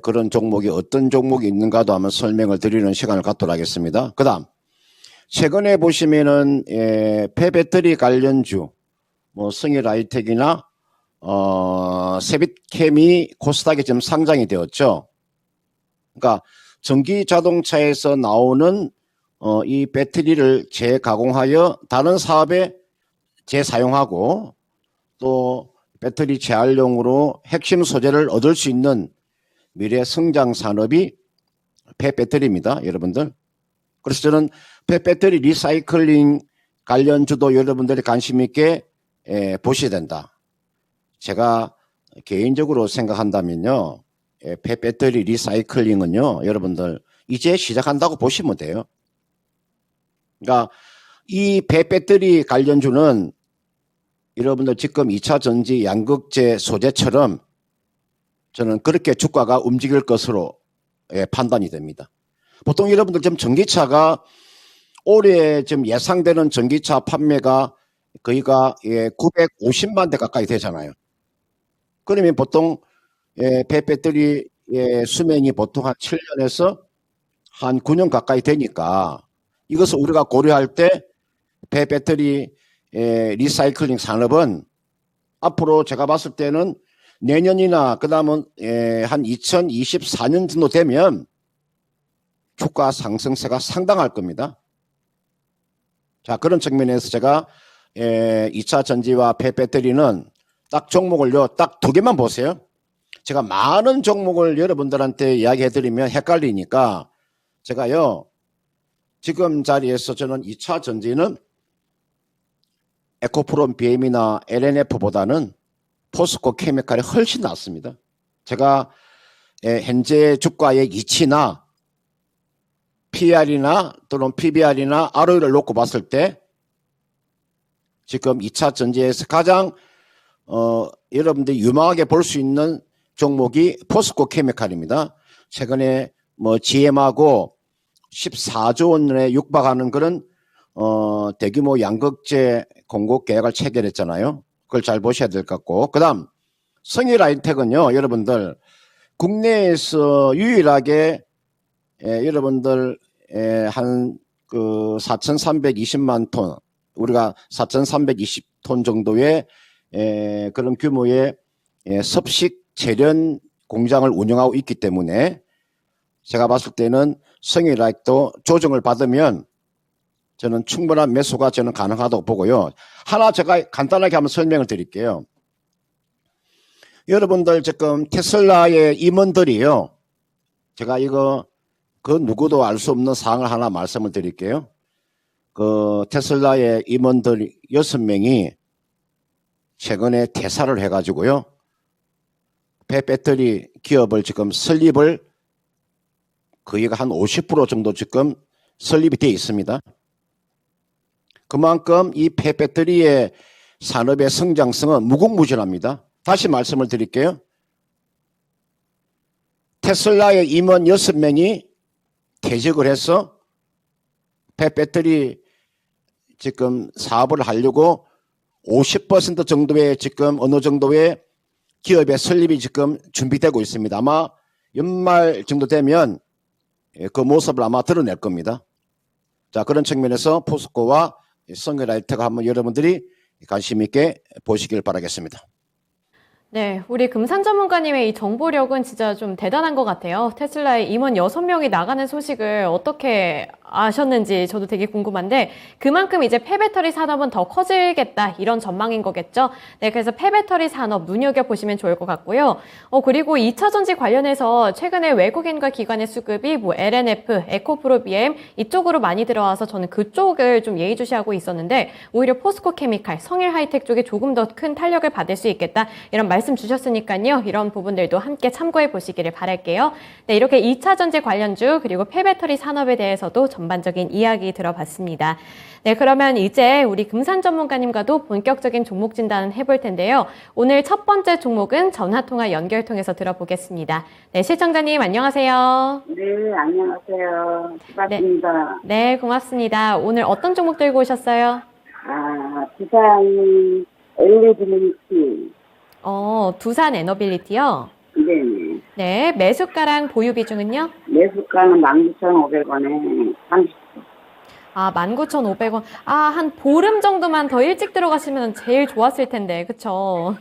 그런 종목이 어떤 종목이 있는가도 한번 설명을 드리는 시간을 갖도록 하겠습니다. 그 다음 최근에 보시면은 폐배터리 관련주 뭐 승일하이텍이나 세빛캠이 코스닥에 지금 상장이 되었죠. 그러니까 전기 자동차에서 나오는 이 배터리를 재가공하여 다른 사업에 재사용하고 또 배터리 재활용으로 핵심 소재를 얻을 수 있는 미래 성장 산업이 폐배터리입니다, 여러분들. 그래서 저는 폐배터리 리사이클링 관련주도 여러분들이 관심 있게 보셔야 된다. 제가 개인적으로 생각한다면요, 폐배터리 리사이클링은요, 여러분들 이제 시작한다고 보시면 돼요. 그러니까 이 폐배터리 관련주는 여러분들 지금 2차 전지 양극재 소재처럼 저는 그렇게 주가가 움직일 것으로 판단이 됩니다. 보통 여러분들 지금 전기차가 올해 지금 예상되는 전기차 판매가 거의가 950만 대 가까이 되잖아요. 그러면 보통 폐배터리 수명이 보통 한 7년에서 한 9년 가까이 되니까 이것을 우리가 고려할 때 폐배터리 리사이클링 산업은 앞으로 제가 봤을 때는 내년이나 그 다음은 한 2024년 정도 되면 주가 상승세가 상당할 겁니다. 자, 그런 측면에서 제가 2차 전지와 폐배터리는 딱 종목을요, 딱 두 개만 보세요. 제가 많은 종목을 여러분들한테 이야기해드리면 헷갈리니까 제가요, 지금 자리에서 저는 2차 전지는 에코프롬 BM이나 LNF보다는 포스코 케미칼이 훨씬 낫습니다. 제가 현재 주가의 이치나 PR이나 또는 PBR이나 ROE를 놓고 봤을 때 지금 2차 전지에서 가장 여러분들이 유망하게 볼 수 있는 종목이 포스코 케미칼입니다. 최근에 뭐 GM하고 14조 원에 육박하는 그런 대규모 양극재 공급 계약을 체결했잖아요. 그걸 잘 보셔야 될 것 같고, 그 다음 성일하이텍은요, 여러분들 국내에서 유일하게 여러분들 한 그 4,320만 톤, 우리가 4,320톤 정도의 그런 규모의 섭식 재련 공장을 운영하고 있기 때문에 제가 봤을 때는 성일하이텍도 조정을 받으면 저는 충분한 매수가 저는 가능하다고 보고요. 하나 제가 간단하게 한번 설명을 드릴게요. 여러분들 지금 테슬라의 임원들이요. 제가 이거 그 누구도 알 수 없는 사항을 하나 말씀을 드릴게요. 그 테슬라의 임원들 6명이 최근에 퇴사를 해가지고요. 폐배터리 기업을 지금 설립을 거의가 한 50% 정도 지금 설립이 되어 있습니다. 그만큼 이 폐배터리의 산업의 성장성은 무궁무진합니다. 다시 말씀을 드릴게요. 테슬라의 임원 6명이 퇴직을 해서 폐배터리 지금 사업을 하려고 50% 정도의 지금 어느 정도의 기업의 설립이 지금 준비되고 있습니다. 아마 연말 정도 되면 그 모습을 아마 드러낼 겁니다. 자, 그런 측면에서 포스코와 성결라이트가 한번 여러분들이 관심 있게 보시길 바라겠습니다. 네, 우리 금산 전문가님의 이 정보력은 진짜 좀 대단한 것 같아요. 테슬라의 임원 6명이 나가는 소식을 어떻게 아셨는지 저도 되게 궁금한데 그만큼 이제 폐배터리 산업은 더 커지겠다 이런 전망인 거겠죠. 네, 그래서 폐배터리 산업 눈여겨보시면 좋을 것 같고요. 그리고 2차 전지 관련해서 최근에 외국인과 기관의 수급이 뭐 LNF, 에코프로비엠 이쪽으로 많이 들어와서 저는 그쪽을 좀 예의주시하고 있었는데 오히려 포스코 케미칼, 성일 하이텍 쪽에 조금 더 큰 탄력을 받을 수 있겠다 이런 말씀 주셨으니까요. 이런 부분들도 함께 참고해 보시기를 바랄게요. 네, 이렇게 2차 전지 관련주 그리고 폐배터리 산업에 대해서도 전반적인 이야기 들어봤습니다. 네, 그러면 이제 우리 금산 전문가님과도 본격적인 종목 진단 해볼 텐데요. 오늘 첫 번째 종목은 전화통화 연결 통해서 들어보겠습니다. 네, 시청자님 안녕하세요. 네, 안녕하세요. 반갑습니다. 네, 고맙습니다. 오늘 어떤 종목 들고 오셨어요? 부산 엘리비니티. 두산 에너빌리티요? 네. 네, 매수가랑 보유 비중은요? 매수가는 19,500원에 30%. 19,500원. 한 보름 정도만 더 일찍 들어가시면 제일 좋았을 텐데, 그쵸?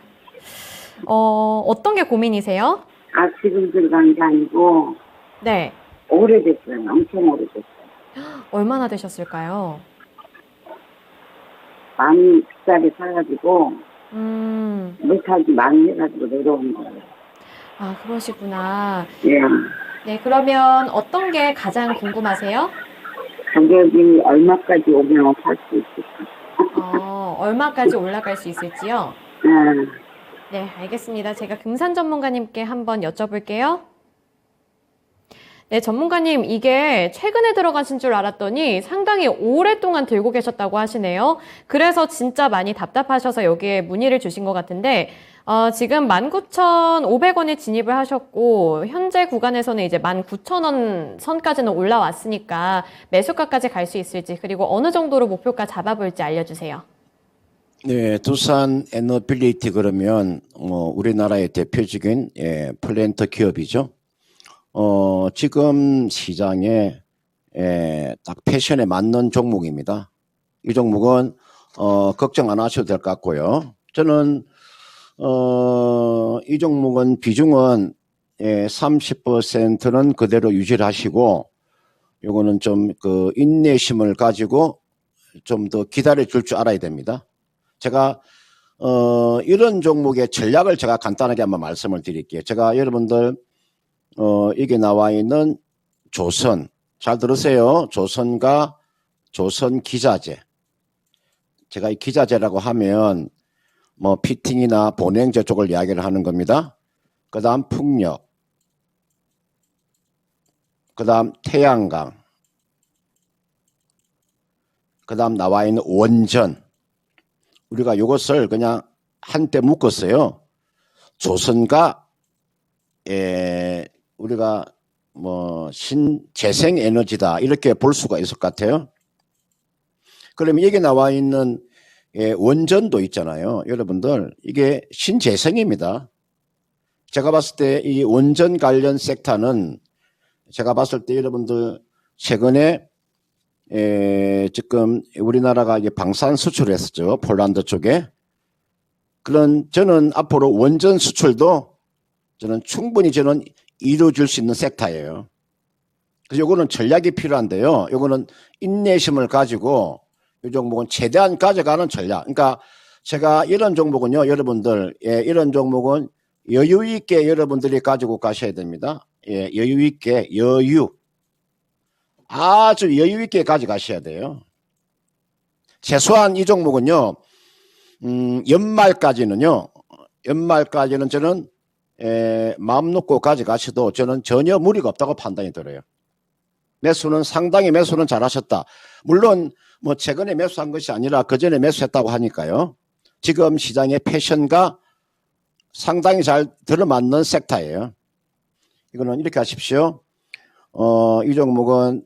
어떤 게 고민이세요? 지금 들어간 게 아니고, 네. 오래됐어요. 엄청 오래됐어요. 얼마나 되셨을까요? 많이 비싸게 사가지고, 못하기 많이 해가지고 내려온 거예요. 그러시구나. 예. 네, 그러면 어떤 게 가장 궁금하세요? 가격이 얼마까지 오면 살 수 있을까? 얼마까지 올라갈 수 있을지요? 네. 네, 알겠습니다. 제가 금산 전문가님께 한번 여쭤볼게요. 네, 전문가님, 이게 최근에 들어가신 줄 알았더니 상당히 오랫동안 들고 계셨다고 하시네요. 그래서 진짜 많이 답답하셔서 여기에 문의를 주신 것 같은데, 지금 19,500원에 진입을 하셨고, 현재 구간에서는 이제 19,000원 선까지는 올라왔으니까 매수가까지 갈 수 있을지, 그리고 어느 정도로 목표가 잡아볼지 알려주세요. 네, 두산 에너빌리티 그러면 우리나라의 대표적인 플랜트 기업이죠. 지금 시장에 딱 패션에 맞는 종목입니다. 이 종목은 걱정 안 하셔도 될 것 같고요. 저는 이 종목은 비중은 30%는 그대로 유지를 하시고 요거는 좀 그 인내심을 가지고 좀 더 기다려 줄 줄 알아야 됩니다. 제가 이런 종목의 전략을 제가 간단하게 한번 말씀을 드릴게요. 제가 여러분들 이게 나와 있는 조선, 잘 들으세요. 조선과 조선 기자재. 제가 이 기자재라고 하면 뭐 피팅이나 보냉제 쪽을 이야기를 하는 겁니다. 그 다음 풍력, 그 다음 태양광, 그 다음 나와 있는 원전. 우리가 이것을 그냥 한때 묶었어요. 조선과 우리가 뭐 신재생 에너지다 이렇게 볼 수가 있을 것 같아요. 그러면 여기 나와 있는 원전도 있잖아요. 여러분들 이게 신재생입니다. 제가 봤을 때 이 원전 관련 섹터는 제가 봤을 때 여러분들 최근에 지금 우리나라가 이제 방산 수출을 했었죠. 폴란드 쪽에. 그런 저는 앞으로 원전 수출도 저는 충분히 저는 이루어질 수 있는 섹터예요. 그래서 요거는 전략이 필요한데요. 요거는 인내심을 가지고 이 종목은 최대한 가져가는 전략. 그러니까 제가 이런 종목은요, 여러분들, 이런 종목은 여유 있게 여러분들이 가지고 가셔야 됩니다. 여유 있게, 아주 여유 있게 가져가셔야 돼요. 최소한 이 종목은요, 연말까지는 저는 마음 놓고 가져가셔도 저는 전혀 무리가 없다고 판단이 들어요. 상당히 매수는 잘하셨다. 물론 뭐 최근에 매수한 것이 아니라 그전에 매수했다고 하니까요. 지금 시장의 패션과 상당히 잘 들어맞는 섹터예요. 이거는 이렇게 하십시오. 이 종목은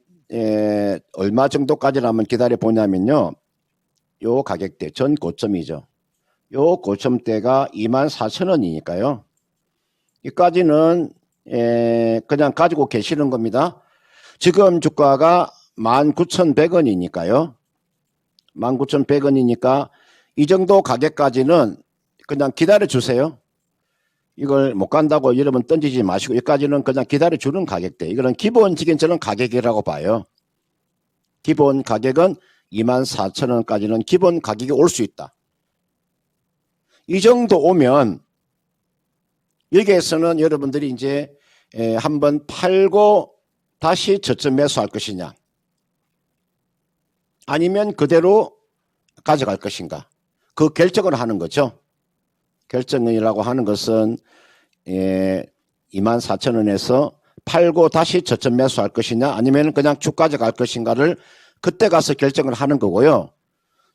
얼마 정도까지는 한번 기다려 보냐면요. 요 가격대 전 고점이죠. 요 고점대가 24,000원이니까요. 이까지는 그냥 가지고 계시는 겁니다. 지금 주가가 19,100원이니까요. 19,100원이니까 이 정도 가격까지는 그냥 기다려 주세요. 이걸 못 간다고 여러분 던지지 마시고 여기까지는 그냥 기다려 주는 가격대. 이거는 기본적인 저는 가격이라고 봐요. 기본 가격은 24,000원까지는 기본 가격이 올 수 있다. 이 정도 오면 여기에서는 여러분들이 이제 한번 팔고 다시 저점 매수할 것이냐 아니면 그대로 가져갈 것인가 그 결정을 하는 거죠. 결정이라고 하는 것은 24,000원에서 팔고 다시 저점 매수할 것이냐 아니면 그냥 쭉 가져갈 것인가를 그때 가서 결정을 하는 거고요.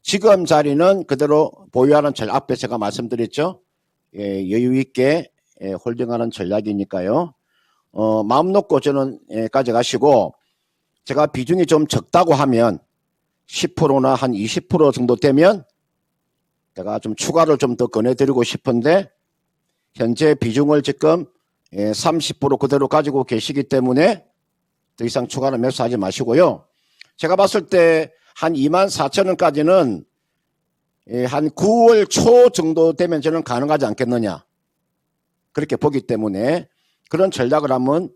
지금 자리는 그대로 보유하는 전략 앞에 제가 말씀드렸죠. 여유 있게 홀딩하는 전략이니까요. 마음 놓고 저는 가져가시고 제가 비중이 좀 적다고 하면 10%나 한 20% 정도 되면 제가 좀 추가를 좀 더 꺼내드리고 싶은데 현재 비중을 지금 30% 그대로 가지고 계시기 때문에 더 이상 추가는 매수하지 마시고요. 제가 봤을 때 한 24,000원까지는 한 9월 초 정도 되면 저는 가능하지 않겠느냐 그렇게 보기 때문에 그런 전략을 한번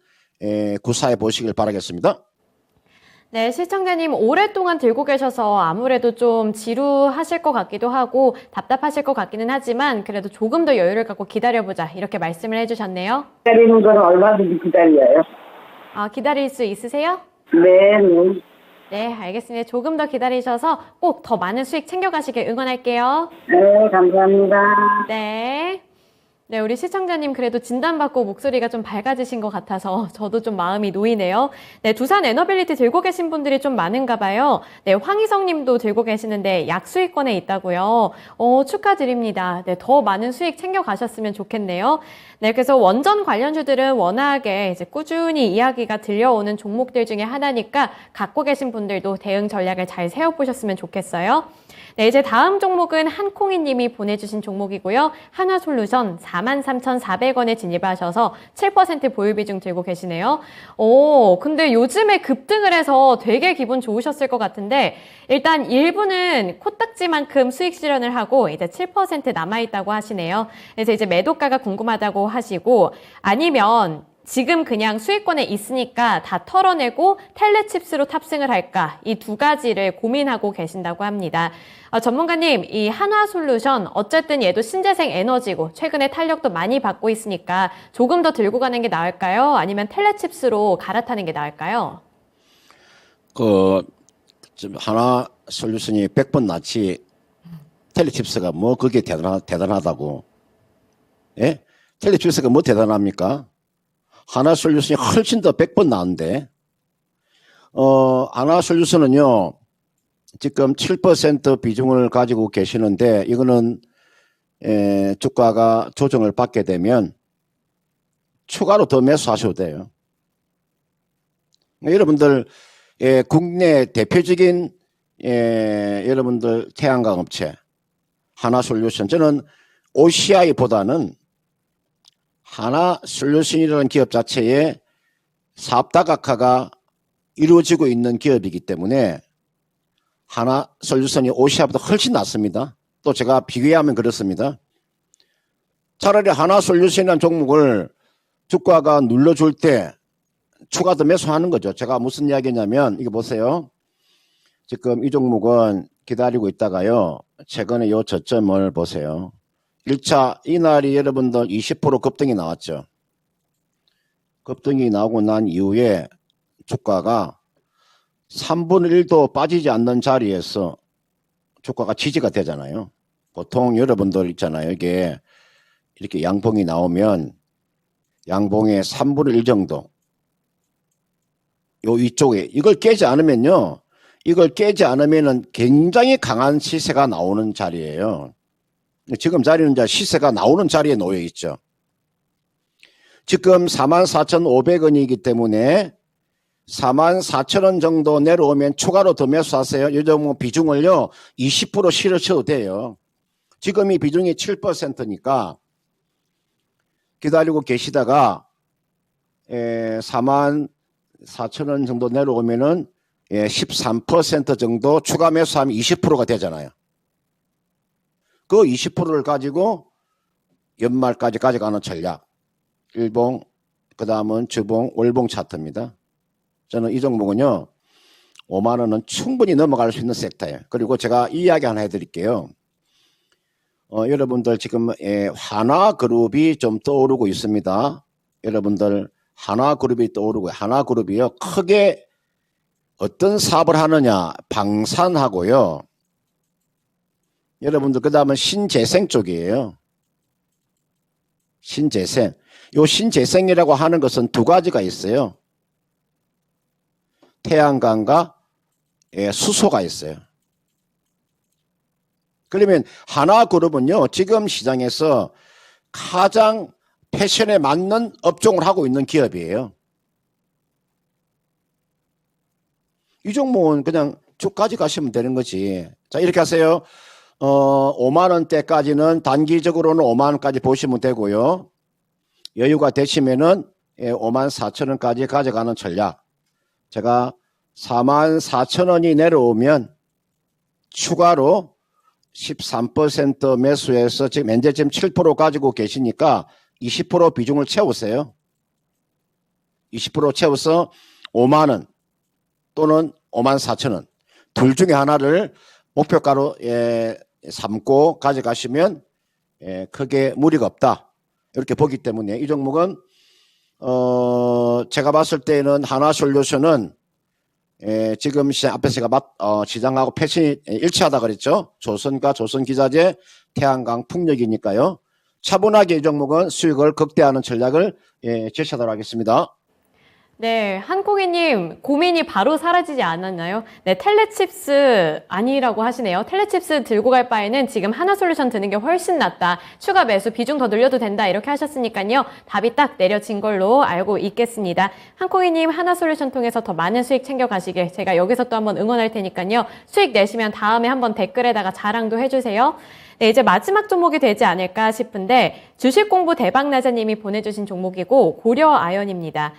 구사해 보시길 바라겠습니다. 네, 시청자님 오랫동안 들고 계셔서 아무래도 좀 지루하실 것 같기도 하고 답답하실 것 같기는 하지만 그래도 조금 더 여유를 갖고 기다려보자 이렇게 말씀을 해주셨네요. 기다리는 건 얼마든지 기다려요. 기다릴 수 있으세요? 네, 네. 네, 알겠습니다. 조금 더 기다리셔서 꼭 더 많은 수익 챙겨가시길 응원할게요. 네, 감사합니다. 네. 네, 우리 시청자님 그래도 진단받고 목소리가 좀 밝아지신 것 같아서 저도 좀 마음이 놓이네요. 네, 두산 에너빌리티 들고 계신 분들이 좀 많은가 봐요. 네, 황희성 님도 들고 계시는데 약수익권에 있다고요. 축하드립니다. 네, 더 많은 수익 챙겨가셨으면 좋겠네요. 네, 그래서 원전 관련주들은 워낙에 이제 꾸준히 이야기가 들려오는 종목들 중에 하나니까 갖고 계신 분들도 대응 전략을 잘 세워보셨으면 좋겠어요. 네, 이제 다음 종목은 한콩이 님이 보내주신 종목이고요. 한화솔루션 43,400원에 진입하셔서 7% 보유 비중 들고 계시네요. 근데 요즘에 급등을 해서 되게 기분 좋으셨을 것 같은데 일단 일부는 코딱지만큼 수익 실현을 하고 이제 7% 남아있다고 하시네요. 그래서 이제 매도가가 궁금하다고 하시고 아니면 지금 그냥 수익권에 있으니까 다 털어내고 텔레칩스로 탑승을 할까 이 두 가지를 고민하고 계신다고 합니다. 전문가님, 이 한화솔루션 어쨌든 얘도 신재생 에너지고 최근에 탄력도 많이 받고 있으니까 조금 더 들고 가는 게 나을까요? 아니면 텔레칩스로 갈아타는 게 나을까요? 지금 한화솔루션이 100번 낫지 텔레칩스가 뭐 그게 대단하다고. 예? 텔레칩스가 뭐 대단합니까? 한화솔루션이 훨씬 더 100번 나은데, 한화솔루션은요, 지금 7% 비중을 가지고 계시는데, 이거는, 주가가 조정을 받게 되면, 추가로 더 매수하셔도 돼요. 여러분들, 국내 대표적인, 여러분들 태양광 업체, 한화솔루션, 저는 OCI보다는 한화솔루션이라는 기업 자체에 사업 다각화가 이루어지고 있는 기업이기 때문에 한화솔루션이 OCI보다 훨씬 낫습니다. 또 제가 비교하면 그렇습니다. 차라리 한화솔루션이라는 종목을 주가가 눌러줄 때 추가 더 매수하는 거죠. 제가 무슨 이야기냐면 이거 보세요. 지금 이 종목은 기다리고 있다가요. 최근에 이 저점을 보세요. 1차 이날이 여러분들 20% 급등이 나왔죠. 급등이 나오고 난 이후에 주가가 3분의 1도 빠지지 않는 자리에서 주가가 지지가 되잖아요. 보통 여러분들 있잖아요. 이게 이렇게 양봉이 나오면 양봉의 3분의 1 정도 요 위쪽에 이걸 깨지 않으면요. 이걸 깨지 않으면은 굉장히 강한 시세가 나오는 자리예요. 지금 자리는 이제 시세가 나오는 자리에 놓여 있죠. 지금 44,500원이기 때문에 44,000원 정도 내려오면 추가로 더 매수하세요. 이 종목 비중을요 20% 실으셔도 돼요. 지금 이 비중이 7%니까 기다리고 계시다가 44,000원 정도 내려오면은 13% 정도 추가 매수하면 20%가 되잖아요. 그 20%를 가지고 연말까지 가져가는 전략. 일봉, 그 다음은 주봉, 월봉 차트입니다. 저는 이 종목은요, 5만 원은 충분히 넘어갈 수 있는 섹터예요. 그리고 제가 이야기 하나 해드릴게요. 여러분들 지금 하나그룹이 좀 떠오르고 있습니다. 여러분들 하나그룹이 떠오르고, 하나그룹이요, 크게 어떤 사업을 하느냐, 방산하고요. 여러분들 그 다음은 신재생 쪽이에요. 신재생. 요 신재생이라고 하는 것은 두 가지가 있어요. 태양광과 수소가 있어요. 그러면 하나그룹은요, 지금 시장에서 가장 패션에 맞는 업종을 하고 있는 기업이에요. 이 종목은 그냥 쭉 가져가시면 되는 거지. 자, 이렇게 하세요. 5만 원대까지는 단기적으로는 5만 원까지 보시면 되고요. 여유가 되시면은 5만 4천 원까지 가져가는 전략. 제가 4만 4천 원이 내려오면 추가로 13% 매수해서 지금 현재 지금 7% 가지고 계시니까 20% 비중을 채우세요. 20% 채워서 5만 원 또는 5만 4천 원. 둘 중에 하나를 목표가로 삼고 가져가시면 크게 무리가 없다. 이렇게 보기 때문에 이 종목은 제가 봤을 때는 하나솔루션은 지금 앞에서 제가 시장하고 패션이 일치하다 그랬죠. 조선과 조선기자재, 태양광, 풍력이니까요. 차분하게 이 종목은 수익을 극대화하는 전략을 제시하도록 하겠습니다. 네, 한콩이님 고민이 바로 사라지지 않았나요? 네, 텔레칩스 아니라고 하시네요. 텔레칩스 들고 갈 바에는 지금 하나솔루션 드는 게 훨씬 낫다. 추가 매수 비중 더 늘려도 된다. 이렇게 하셨으니까요. 답이 딱 내려진 걸로 알고 있겠습니다. 한콩이님 하나솔루션 통해서 더 많은 수익 챙겨가시길 제가 여기서 또 한번 응원할 테니까요. 수익 내시면 다음에 한번 댓글에다가 자랑도 해주세요. 네, 이제 마지막 종목이 되지 않을까 싶은데 주식 공부 대박나자님이 보내주신 종목이고 고려아연입니다.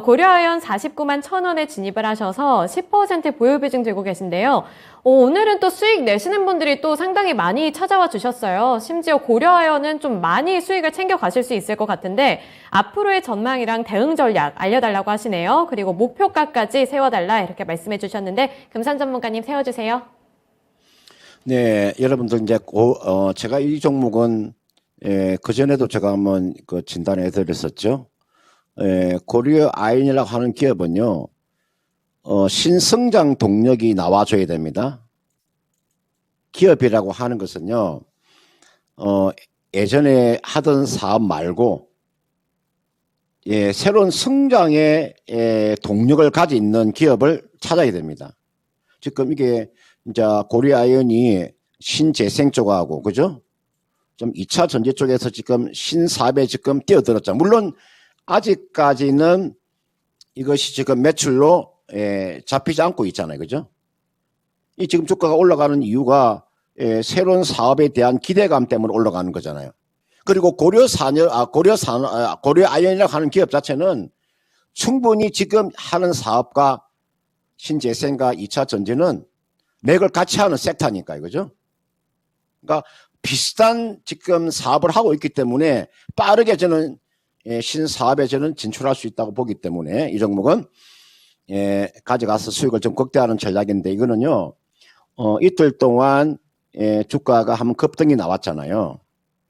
고려아연 49만 1,000원에 진입을 하셔서 10% 보유 비중 들고 계신데요. 오늘은 또 수익 내시는 분들이 또 상당히 많이 찾아와 주셨어요. 심지어 고려아연은 좀 많이 수익을 챙겨 가실 수 있을 것 같은데 앞으로의 전망이랑 대응 전략 알려달라고 하시네요. 그리고 목표가까지 세워달라 이렇게 말씀해 주셨는데 금산 전문가님 세워주세요. 네, 여러분들 이제 제가 이 종목은 그 전에도 제가 한번 진단해 드렸었죠. 고려 아연이라고 하는 기업은요, 신성장 동력이 나와줘야 됩니다. 기업이라고 하는 것은요, 예전에 하던 사업 말고 새로운 성장의 동력을 가지고 있는 기업을 찾아야 됩니다. 지금 이게 이제 고려아연이 신재생 쪽하고 그죠? 좀 2차 전지 쪽에서 지금 신사업에 지금 뛰어들었죠. 물론 아직까지는 이것이 지금 매출로 잡히지 않고 있잖아요. 그죠? 이 지금 주가가 올라가는 이유가 새로운 사업에 대한 기대감 때문에 올라가는 거잖아요. 그리고 고려아연이라고 하는 기업 자체는 충분히 지금 하는 사업과 신재생과 2차 전지는 맥을 같이 하는 섹터니까요. 그죠? 그러니까 비슷한 지금 사업을 하고 있기 때문에 빠르게 저는 신사업에 저는 진출할 수 있다고 보기 때문에 이 종목은 가져가서 수익을 좀 극대화하는 전략인데 이거는요. 이틀 동안 주가가 한번 급등이 나왔잖아요.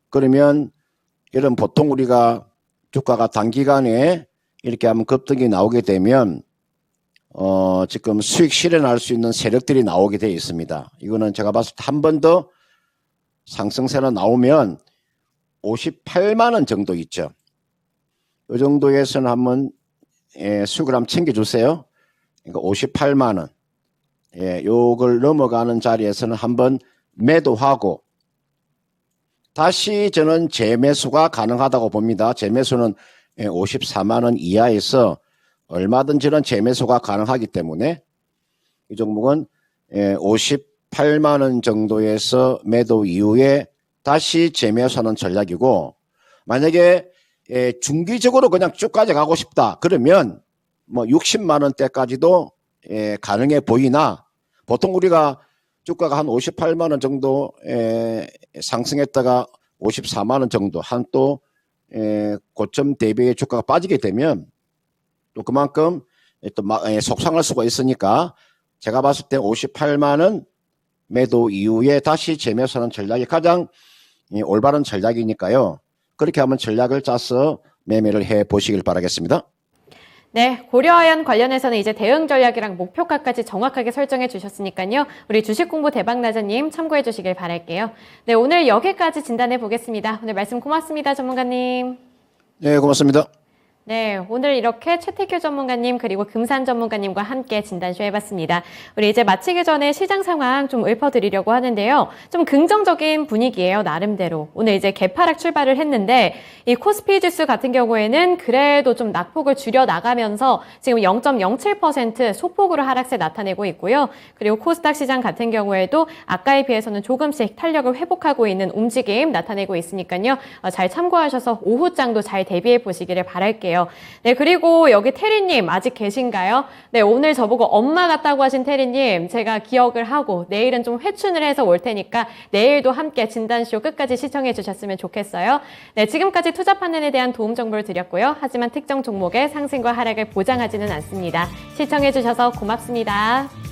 그러면 여러분 보통 우리가 주가가 단기간에 이렇게 한번 급등이 나오게 되면 지금 수익 실현할 수 있는 세력들이 나오게 되어 있습니다. 이거는 제가 봤을 때 한 번 더 상승세로 나오면 58만 원 정도 있죠. 이 정도에서는 한번 수익을 한번 챙겨주세요. 그러니까 58만 원. 요걸 넘어가는 자리에서는 한번 매도하고 다시 저는 재매수가 가능하다고 봅니다. 재매수는 54만 원 이하에서 얼마든지는 재매수가 가능하기 때문에 이 종목은 58만 원 정도에서 매도 이후에 다시 재매수하는 전략이고 만약에 중기적으로 그냥 쭉 가져가고 싶다 그러면 뭐 60만 원대까지도 가능해 보이나 보통 우리가 주가가 한 58만 원 정도 상승했다가 54만 원 정도 한 또 고점 대비의 주가가 빠지게 되면 또 그만큼 또 속상할 수가 있으니까 제가 봤을 때 58만 원 매도 이후에 다시 재매수하는 전략이 가장 올바른 전략이니까요. 그렇게 한번 전략을 짜서 매매를 해 보시길 바라겠습니다. 네, 고려아연 관련해서는 이제 대응 전략이랑 목표가까지 정확하게 설정해 주셨으니까요. 우리 주식공부 대박나자님 참고해 주시길 바랄게요. 네, 오늘 여기까지 진단해 보겠습니다. 오늘 말씀 고맙습니다, 전문가님. 네, 고맙습니다. 네, 오늘 이렇게 최태규 전문가님 그리고 금산 전문가님과 함께 진단쇼 해봤습니다. 우리 이제 마치기 전에 시장 상황 좀 읊어드리려고 하는데요. 좀 긍정적인 분위기예요, 나름대로. 오늘 이제 개파락 출발을 했는데 이 코스피 지수 같은 경우에는 그래도 좀 낙폭을 줄여 나가면서 지금 0.07% 소폭으로 하락세 나타내고 있고요. 그리고 코스닥 시장 같은 경우에도 아까에 비해서는 조금씩 탄력을 회복하고 있는 움직임 나타내고 있으니까요. 잘 참고하셔서 오후장도 잘 대비해 보시기를 바랄게요. 네, 그리고 여기 태리님 아직 계신가요? 네, 오늘 저보고 엄마 같다고 하신 태리님 제가 기억을 하고 내일은 좀 회춘을 해서 올 테니까 내일도 함께 진단쇼 끝까지 시청해 주셨으면 좋겠어요. 네, 지금까지 투자 판단에 대한 도움 정보를 드렸고요. 하지만 특정 종목의 상승과 하락을 보장하지는 않습니다. 시청해 주셔서 고맙습니다.